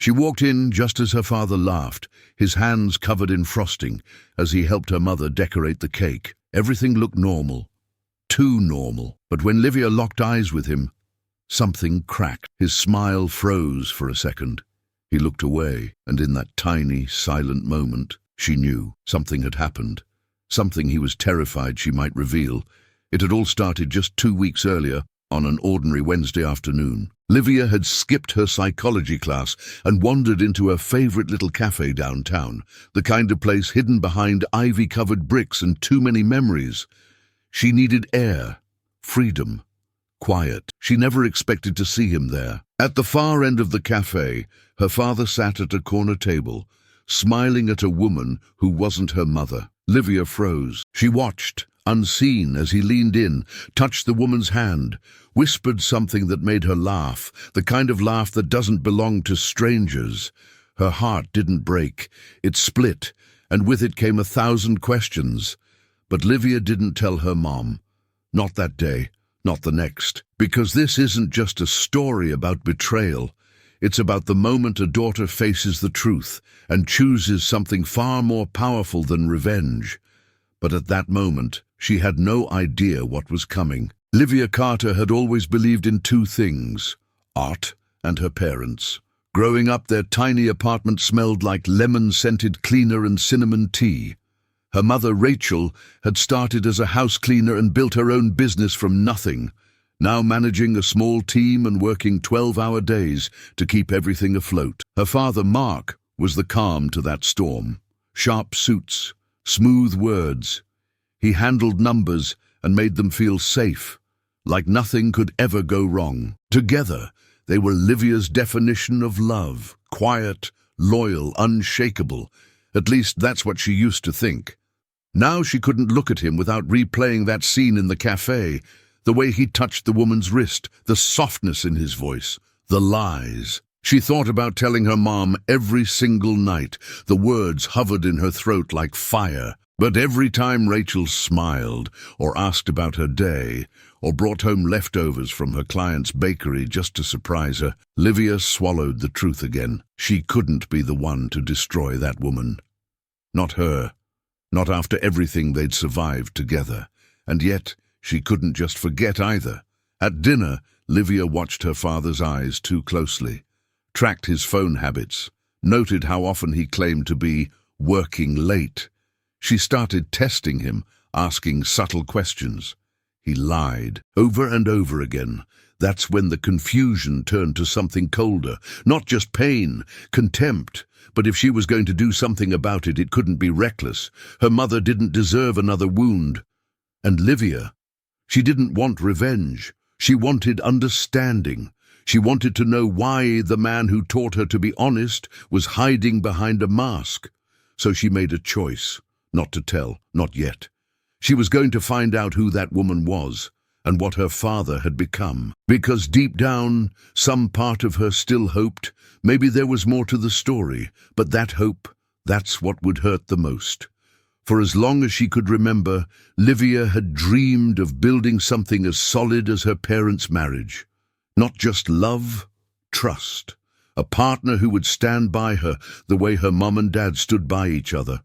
She walked in just as her father laughed, his hands covered in frosting, as he helped her mother decorate the cake. Everything looked normal. Too normal. But when Livia locked eyes with him, something cracked. His smile froze for a second. He looked away, and in that tiny, silent moment, she knew something had happened. Something he was terrified she might reveal. It had all started just 2 weeks earlier, on an ordinary Wednesday afternoon. Livia had skipped her psychology class and wandered into her favorite little cafe downtown, the kind of place hidden behind ivy-covered bricks and too many memories. She needed air, freedom, quiet. She never expected to see him there. At the far end of the cafe, her father sat at a corner table, smiling at a woman who wasn't her mother. Livia froze. She watched, unseen, as he leaned in, touched the woman's hand, whispered something that made her laugh, the kind of laugh that doesn't belong to strangers. Her heart didn't break. It split, and with it came 1,000 questions. But Livia didn't tell her mom. Not that day, not the next. Because this isn't just a story about betrayal. It's about the moment a daughter faces the truth and chooses something far more powerful than revenge. But at that moment, she had no idea what was coming. Livia Carter had always believed in two things: art and her parents. Growing up, their tiny apartment smelled like lemon-scented cleaner and cinnamon tea. Her mother, Rachel, had started as a house cleaner and built her own business from nothing, now managing a small team and working 12-hour days to keep everything afloat. Her father, Mark, was the calm to that storm. Sharp suits, smooth words. He handled numbers and made them feel safe, like nothing could ever go wrong. Together, they were Livia's definition of love: quiet, loyal, unshakable. At least that's what she used to think. Now she couldn't look at him without replaying that scene in the cafe, the way he touched the woman's wrist, the softness in his voice, the lies. She thought about telling her mom every single night. The words hovered in her throat like fire. But every time Rachel smiled, or asked about her day, or brought home leftovers from her client's bakery just to surprise her, Livia swallowed the truth again. She couldn't be the one to destroy that woman. Not her. Not after everything they'd survived together. And yet, she couldn't just forget either. At dinner, Livia watched her father's eyes too closely, tracked his phone habits, noted how often he claimed to be working late. She started testing him, asking subtle questions. He lied, over and over again. That's when the confusion turned to something colder. Not just pain, contempt. But if she was going to do something about it, it couldn't be reckless. Her mother didn't deserve another wound. And Livia, she didn't want revenge. She wanted understanding. She wanted to know why the man who taught her to be honest was hiding behind a mask. So she made a choice. Not to tell, not yet. She was going to find out who that woman was and what her father had become. Because deep down, some part of her still hoped maybe there was more to the story, but that hope, that's what would hurt the most. For as long as she could remember, Livia had dreamed of building something as solid as her parents' marriage. Not just love, trust. A partner who would stand by her the way her mom and dad stood by each other.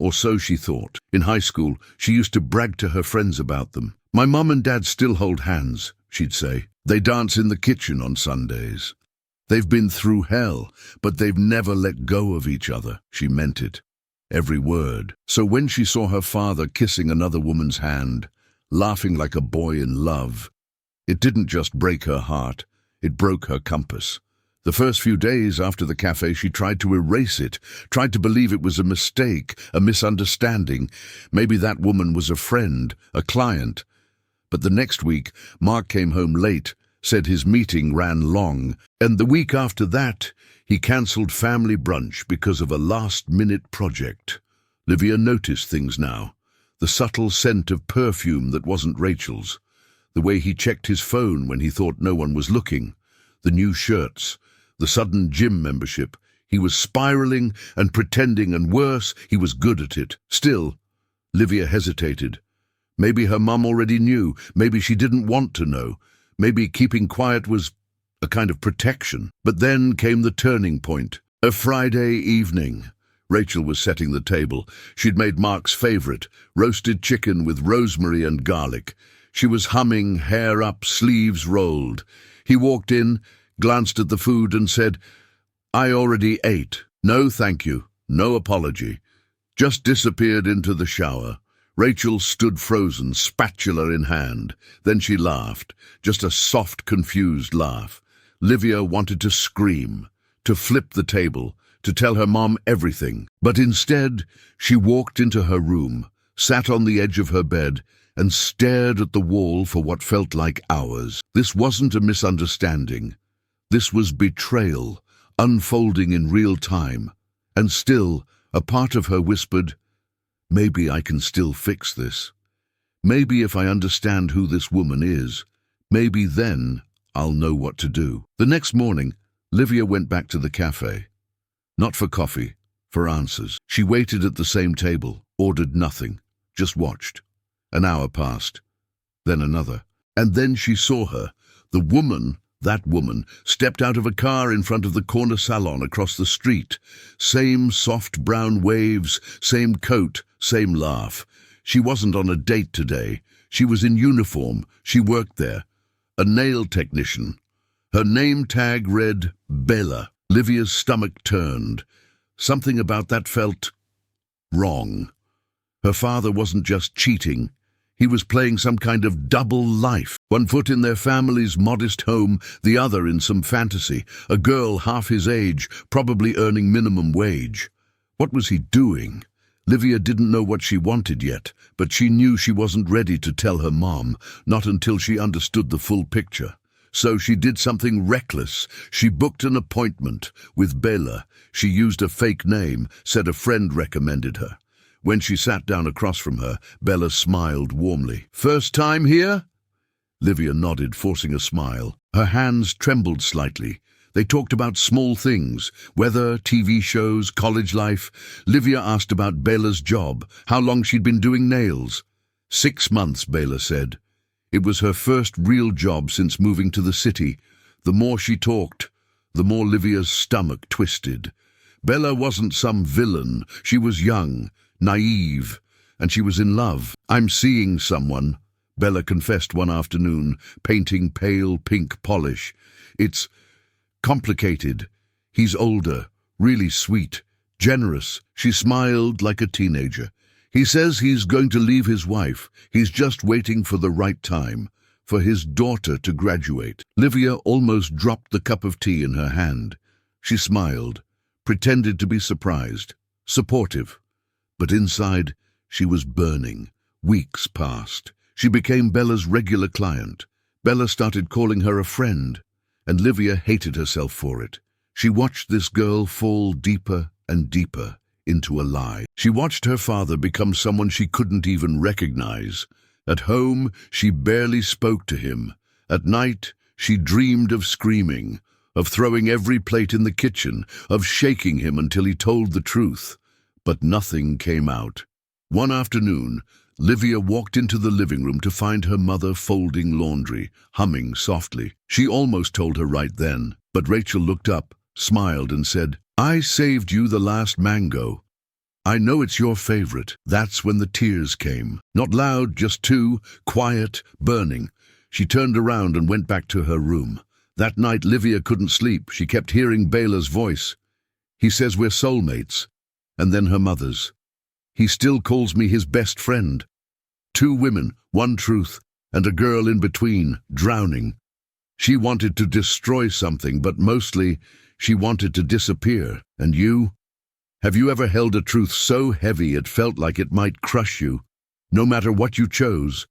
Or so she thought. In high school, she used to brag to her friends about them. "My mom and dad still hold hands," she'd say. "They dance in the kitchen on Sundays. They've been through hell, but they've never let go of each other." She meant it. Every word. So when she saw her father kissing another woman's hand, laughing like a boy in love, it didn't just break her heart, it broke her compass. The first few days after the cafe, she tried to erase it, tried to believe it was a mistake, a misunderstanding. Maybe that woman was a friend, a client. But the next week, Mark came home late, said his meeting ran long, and the week after that, he cancelled family brunch because of a last-minute project. Livia noticed things now. The subtle scent of perfume that wasn't Rachel's. The way he checked his phone when he thought no one was looking. The new shirts. The sudden gym membership. He was spiraling and pretending, and worse, he was good at it. Still, Livia hesitated. Maybe her mum already knew. Maybe she didn't want to know. Maybe keeping quiet was a kind of protection. But then came the turning point. A Friday evening. Rachel was setting the table. She'd made Mark's favorite, roasted chicken with rosemary and garlic. She was humming, hair up, sleeves rolled. He walked in, glanced at the food and said, "I already ate. No, thank you. No apology." Just disappeared into the shower. Rachel stood frozen, spatula in hand. Then she laughed, just a soft, confused laugh. Livia wanted to scream, to flip the table, to tell her mom everything. But instead, she walked into her room, sat on the edge of her bed, and stared at the wall for what felt like hours. This wasn't a misunderstanding. This was betrayal, unfolding in real time. And still, a part of her whispered, "Maybe I can still fix this. Maybe if I understand who this woman is, maybe then I'll know what to do." The next morning, Livia went back to the cafe. Not for coffee, for answers. She waited at the same table, ordered nothing, just watched. An hour passed, then another. And then she saw her. The woman, that woman, stepped out of a car in front of the corner salon across the street. Same soft brown waves, same coat, same laugh. She wasn't on a date today. She was in uniform. She worked there. A nail technician. Her name tag read Bella. Livia's stomach turned. Something about that felt wrong. Her father wasn't just cheating. He was playing some kind of double life. One foot in their family's modest home, the other in some fantasy. A girl half his age, probably earning minimum wage. What was he doing? Livia didn't know what she wanted yet, but she knew she wasn't ready to tell her mom, not until she understood the full picture. So she did something reckless. She booked an appointment with Bella. She used a fake name, said a friend recommended her. When she sat down across from her, Bella smiled warmly. "First time here?" Livia nodded, forcing a smile. Her hands trembled slightly. They talked about small things, weather, TV shows, college life. Livia asked about Bella's job, how long she'd been doing nails. 6 months, Bella said. It was her first real job since moving to the city. The more she talked, the more Livia's stomach twisted. Bella wasn't some villain. She was young, naive, and she was in love. "I'm seeing someone," Bella confessed one afternoon, painting pale pink polish. "It's complicated. He's older, really sweet, generous." She smiled like a teenager. "He says he's going to leave his wife. He's just waiting for the right time, for his daughter to graduate." Livia almost dropped the cup of tea in her hand. She smiled, pretended to be surprised, supportive. But inside, she was burning. Weeks passed. She became Bella's regular client. Bella started calling her a friend, and Livia hated herself for it. She watched this girl fall deeper and deeper into a lie. She watched her father become someone she couldn't even recognize. At home, she barely spoke to him. At night, she dreamed of screaming, of throwing every plate in the kitchen, of shaking him until he told the truth. But nothing came out. One afternoon, Livia walked into the living room to find her mother folding laundry, humming softly. She almost told her right then, but Rachel looked up, smiled and said, "I saved you the last mango. I know it's your favorite." That's when the tears came. Not loud, just two, quiet, burning. She turned around and went back to her room. That night Livia couldn't sleep. She kept hearing Bella's voice. "He says we're soulmates." And then her mother's. "He still calls me his best friend." 2 women, 1 truth, and a girl in between, drowning. She wanted to destroy something, but mostly she wanted to disappear. And you? Have you ever held a truth so heavy it felt like it might crush you, no matter what you chose?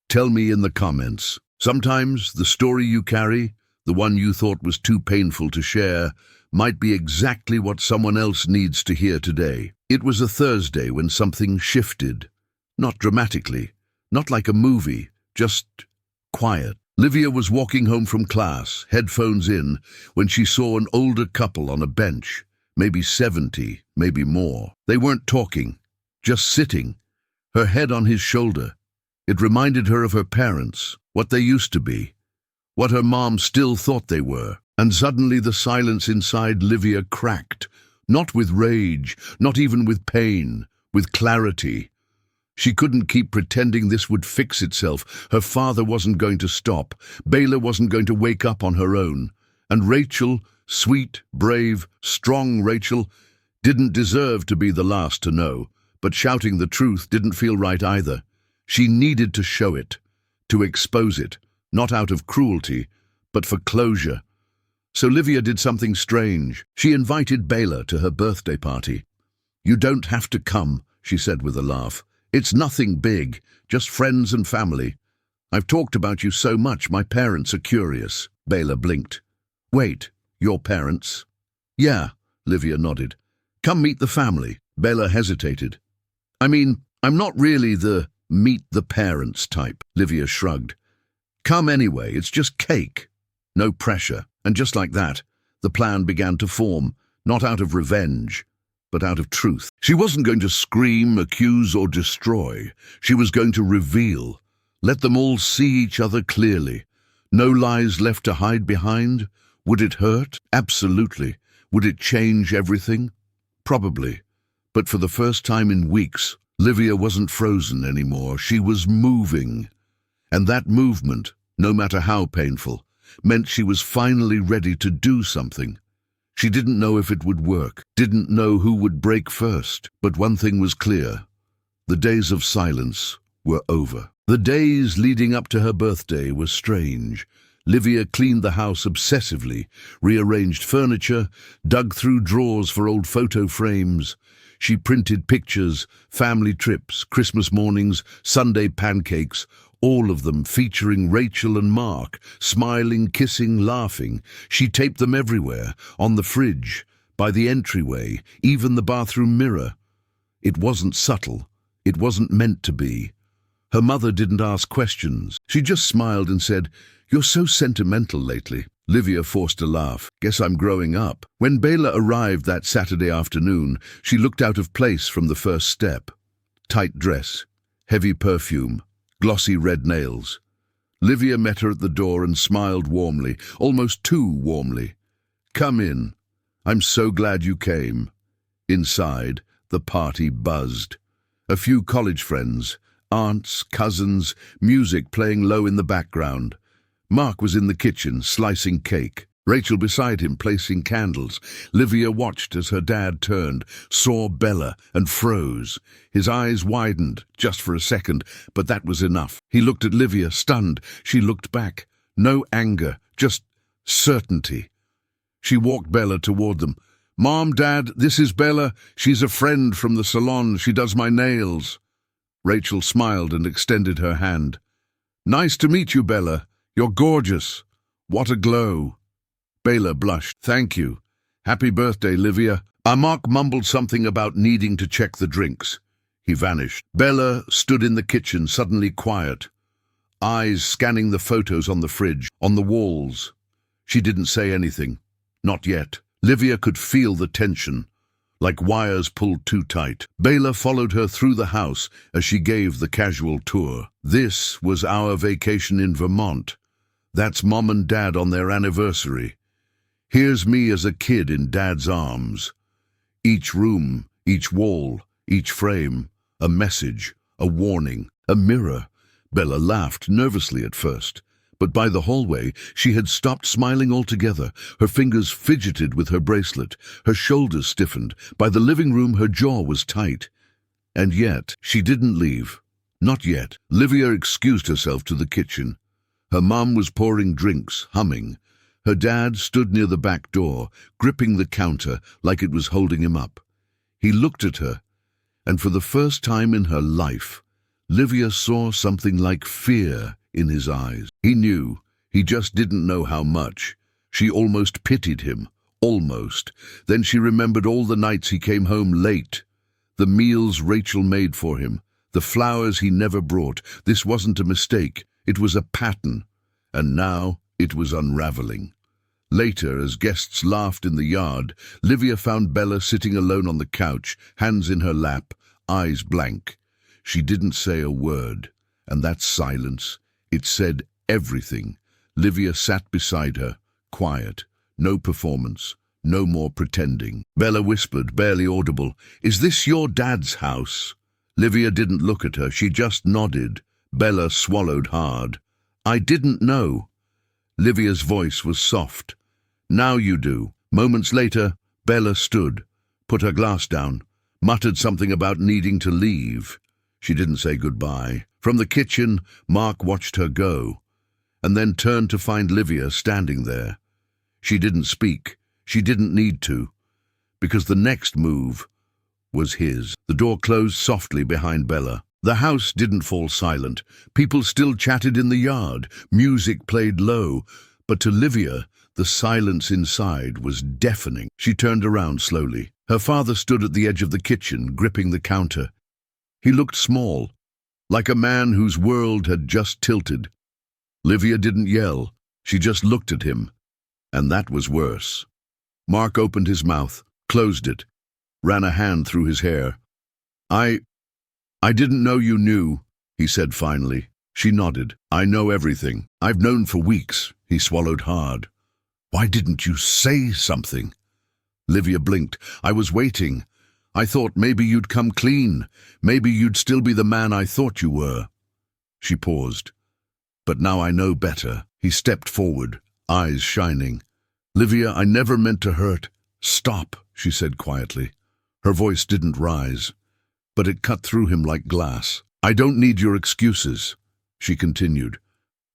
Tell me in the comments. Sometimes the story you carry, the one you thought was too painful to share, might be exactly what someone else needs to hear today. It was a Thursday when something shifted. Not dramatically, not like a movie, just quiet. Livia was walking home from class, headphones in, when she saw an older couple on a bench, maybe 70, maybe more. They weren't talking, just sitting, her head on his shoulder. It reminded her of her parents, what they used to be, what her mom still thought they were. And suddenly the silence inside Livia cracked, not with rage, not even with pain, with clarity. She couldn't keep pretending this would fix itself. Her father wasn't going to stop. Bela wasn't going to wake up on her own. And Rachel, sweet, brave, strong Rachel, didn't deserve to be the last to know. But shouting the truth didn't feel right either. She needed to show it, to expose it, not out of cruelty, but for closure. So Livia did something strange. She invited Bela to her birthday party. "You don't have to come," she said with a laugh. "It's nothing big, just friends and family. I've talked about you so much, my parents are curious." Bela blinked. "Wait, your parents?" "Yeah," Livia nodded. "Come meet the family." Bela hesitated. "I mean, I'm not really the meet the parents type." Livia shrugged. "Come anyway, it's just cake. No pressure." And just like that, the plan began to form, not out of revenge, but out of truth. She wasn't going to scream, accuse, or destroy. She was going to reveal. Let them all see each other clearly. No lies left to hide behind. Would it hurt? Absolutely. Would it change everything? Probably. But for the first time in weeks, Livia wasn't frozen anymore. She was moving. And that movement, no matter how painful, meant she was finally ready to do something. She didn't know if it would work, didn't know who would break first, but one thing was clear. The days of silence were over. The days leading up to her birthday were strange. Livia cleaned the house obsessively, rearranged furniture, dug through drawers for old photo frames. She printed pictures, family trips, Christmas mornings, Sunday pancakes, all of them featuring Rachel and Mark, smiling, kissing, laughing. She taped them everywhere, on the fridge, by the entryway, even the bathroom mirror. It wasn't subtle. It wasn't meant to be. Her mother didn't ask questions. She just smiled and said, "You're so sentimental lately." Livia forced a laugh. "Guess I'm growing up." When Bela arrived that Saturday afternoon, she looked out of place from the first step. Tight dress, heavy perfume, glossy red nails. Livia met her at the door and smiled warmly, almost too warmly. "Come in. I'm so glad you came." Inside, the party buzzed. A few college friends, aunts, cousins, music playing low in the background. Mark was in the kitchen, slicing cake. Rachel beside him, placing candles. Livia watched as her dad turned, saw Bela, and froze. His eyes widened, just for a second, but that was enough. He looked at Livia, stunned. She looked back. No anger, just certainty. She walked Bela toward them. "Mom, Dad, this is Bela. She's a friend from the salon. She does my nails." Rachel smiled and extended her hand. "Nice to meet you, Bela. You're gorgeous. What a glow." Bela blushed. "Thank you. Happy birthday, Livia." Mark mumbled something about needing to check the drinks. He vanished. Bela stood in the kitchen, suddenly quiet, eyes scanning the photos on the fridge, on the walls. She didn't say anything. Not yet. Livia could feel the tension, like wires pulled too tight. Bela followed her through the house as she gave the casual tour. "This was our vacation in Vermont. That's Mom and Dad on their anniversary. Here's me as a kid in Dad's arms. Each room, each wall, each frame, a message, a warning, a mirror." Bela laughed nervously at first, but by the hallway she had stopped smiling altogether. Her fingers fidgeted with her bracelet, her shoulders stiffened. By the living room her jaw was tight. And yet she didn't leave. Not yet. Livia excused herself to the kitchen. Her mum was pouring drinks, humming. Her dad stood near the back door, gripping the counter like it was holding him up. He looked at her, and for the first time in her life, Livia saw something like fear in his eyes. He knew, he just didn't know how much. She almost pitied him, almost. Then she remembered all the nights he came home late, the meals Rachel made for him, the flowers he never brought. This wasn't a mistake, it was a pattern, and now it was unraveling. Later, as guests laughed in the yard, Livia found Bela sitting alone on the couch, hands in her lap, eyes blank. She didn't say a word, and that silence, it said everything. Livia sat beside her, quiet, no performance, no more pretending. Bella whispered, barely audible, "Is this your dad's house?" Livia didn't look at her, she just nodded. Bella swallowed hard. "I didn't know." Livia's voice was soft. "Now you do." Moments later, Bella stood, put her glass down, muttered something about needing to leave. She didn't say goodbye. From the kitchen, Mark watched her go, and then turned to find Livia standing there. She didn't speak. She didn't need to, because the next move was his. The door closed softly behind Bella. The house didn't fall silent. People still chatted in the yard. Music played low. But to Livia, the silence inside was deafening. She turned around slowly. Her father stood at the edge of the kitchen, gripping the counter. He looked small, like a man whose world had just tilted. Livia didn't yell. She just looked at him. And that was worse. Mark opened his mouth, closed it, ran a hand through his hair. I didn't know you knew," he said finally. She nodded. "I know everything. I've known for weeks." He swallowed hard. "Why didn't you say something?" Livia blinked. "I was waiting. I thought maybe you'd come clean. Maybe you'd still be the man I thought you were." She paused. "But now I know better." He stepped forward, eyes shining. "Livia, I never meant to hurt." "Stop," she said quietly. Her voice didn't rise, but it cut through him like glass. "I don't need your excuses," she continued.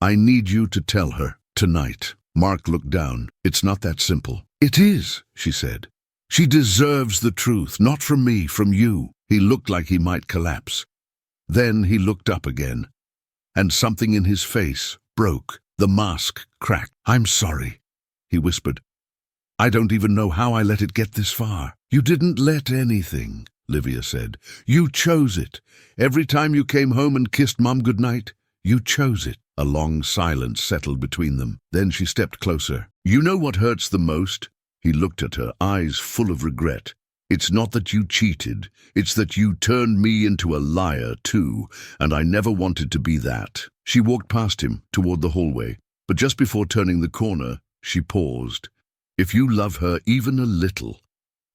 "I need you to tell her, tonight." Mark looked down. "It's not that simple." "It is," she said. "She deserves the truth, not from me, from you." He looked like he might collapse. Then he looked up again, and something in his face broke. The mask cracked. "I'm sorry," he whispered. "I don't even know how I let it get this far." "You didn't let anything," Livia said. "You chose it. Every time you came home and kissed Mum goodnight, you chose it." A long silence settled between them. Then she stepped closer. "You know what hurts the most?" He looked at her, eyes full of regret. "It's not that you cheated. It's that you turned me into a liar, too, and I never wanted to be that." She walked past him, toward the hallway, but just before turning the corner, she paused. "If you love her even a little,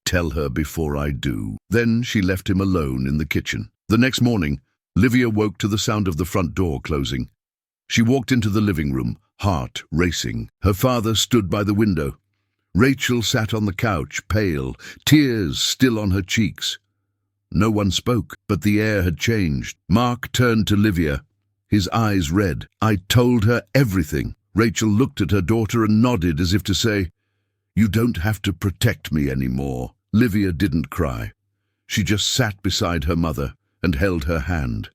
tell her before I do." Then she left him alone in the kitchen. The next morning, Livia woke to the sound of the front door closing. She walked into the living room, heart racing. Her father stood by the window. Rachel sat on the couch, pale, tears still on her cheeks. No one spoke, but the air had changed. Mark turned to Livia, his eyes red. "I told her everything." Rachel looked at her daughter and nodded as if to say, "You don't have to protect me anymore." Livia didn't cry. She just sat beside her mother and held her hand.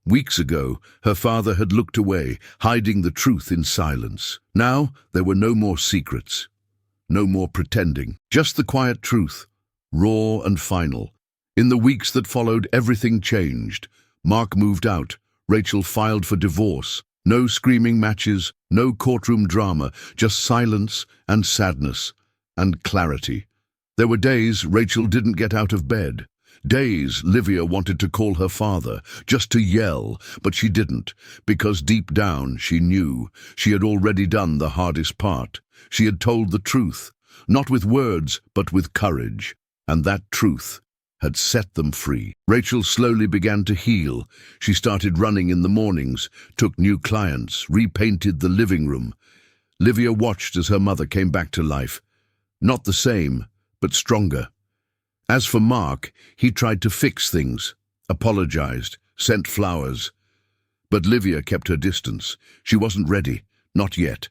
Weeks ago, her father had looked away, hiding the truth in silence. Now, there were no more secrets, no more pretending, just the quiet truth, raw and final. In the weeks that followed, everything changed. Mark moved out. Rachel filed for divorce. No screaming matches, no courtroom drama, just silence and sadness and clarity. There were days Rachel didn't get out of bed. Days Livia wanted to call her father, just to yell, but she didn't, because deep down she knew she had already done the hardest part. She had told the truth, not with words, but with courage, and that truth had set them free. Rachel slowly began to heal. She started running in the mornings, took new clients, repainted the living room. Livia watched as her mother came back to life. Not the same, but stronger. As for Mark, he tried to fix things, apologized, sent flowers. But Livia kept her distance. She wasn't ready, not yet.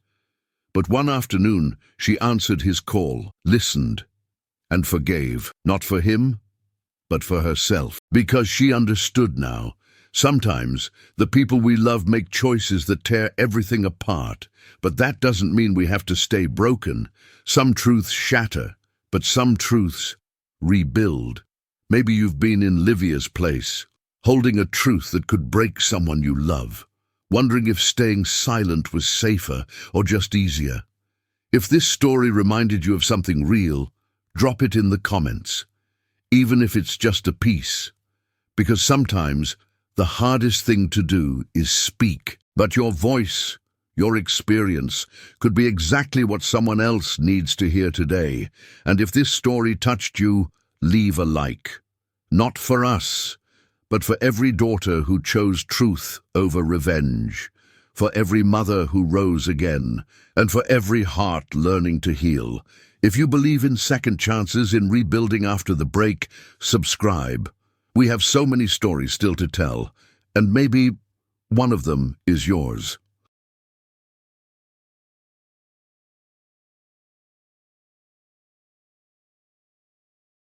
But one afternoon, she answered his call, listened, and forgave, not for him, but for herself. Because she understood now. Sometimes, the people we love make choices that tear everything apart, but that doesn't mean we have to stay broken. Some truths shatter, but some truths rebuild. Maybe you've been in Livia's place, holding a truth that could break someone you love, wondering if staying silent was safer or just easier. If this story reminded you of something real, drop it in the comments, even if it's just a piece, because sometimes the hardest thing to do is speak, but your voice, Your experience could be exactly what someone else needs to hear today. And if this story touched you, leave a like. Not for us, but for every daughter who chose truth over revenge, for every mother who rose again, and for every heart learning to heal. If you believe in second chances, in rebuilding after the break, subscribe. We have so many stories still to tell, and maybe one of them is yours.